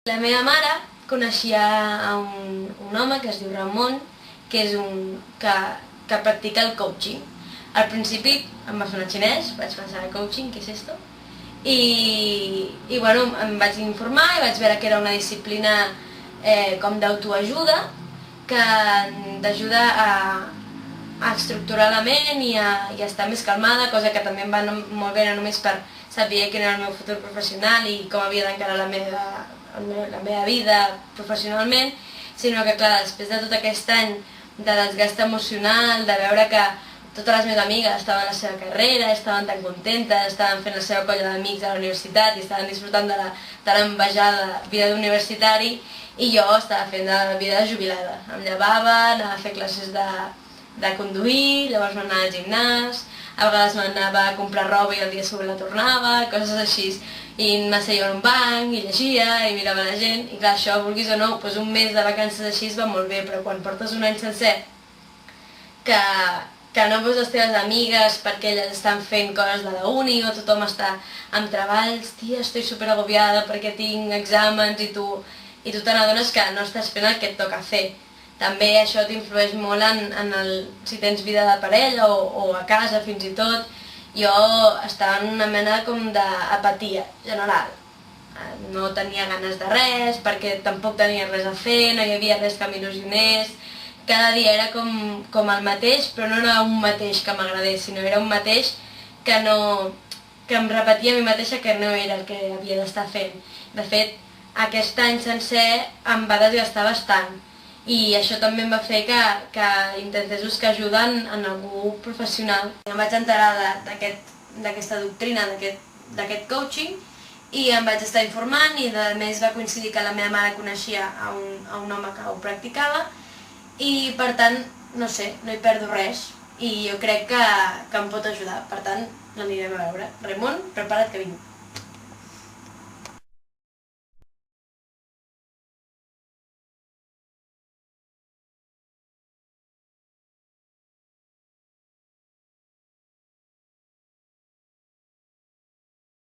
La meva mare coneixia un home que es diu Ramon, que és que practica el coaching. Al principi em va sonar xinès, vaig pensar, coaching, què és esto? I bueno, em vaig informar i vaig veure que era una disciplina com d'autoajuda, que t'ajuda a estructurar la ment i a estar més calmada, cosa que també em va molt bé, no només per saber quin era el meu futur professional i com havia d'encarar la meva vida professionalment, sinó que, clar, després de tot aquest any de desgast emocional, de veure que totes les meves amigues estaven a la seva carrera, estaven tan contentes, estaven fent la seva colla d'amics a la universitat i estaven disfrutant de l'envejada vida d'universitari, i jo estava fent de vida de jubilada. Em llevava, anava a fer classes de conduir, llavors m'anava al gimnàs, a vegades m'anava a comprar roba i el dia següent la tornava, coses així. I m'asseia en un banc i llegia i mirava la gent, i clar, això, vulguis o no, doncs un mes de vacances així va molt bé, però quan portes un any sencer que no veus les teves amigues perquè elles estan fent coses de la uni o tothom està amb treballs, tia, estic superagobiada perquè tinc exàmens, i tu te n'adones que no estàs fent el que et toca fer. També això t'influeix molt si tens vida de parella o a casa fins i tot. Jo estava en una mena com d'apatia general. No tenia ganes de res, perquè tampoc tenia res a fer, no hi havia res que m'il·lusionés. Cada dia era com el mateix, però no era un mateix que m'agradés, sinó era un mateix que em repetia a mi mateixa que no era el que havia d'estar fent. De fet, aquest any sencer em va desgastar bastant, i això també em va fer que intentés buscar ajuda en algú professional. Em vaig enterar d'aquesta doctrina, d'aquest coaching, i em vaig estar informant, i a més va coincidir que la meva mare coneixia a un home que ho practicava, i per tant, no sé, no hi perdo res, i jo crec que em pot ajudar. Per tant, l'anirem a veure. Ramon, prepara't que vinc.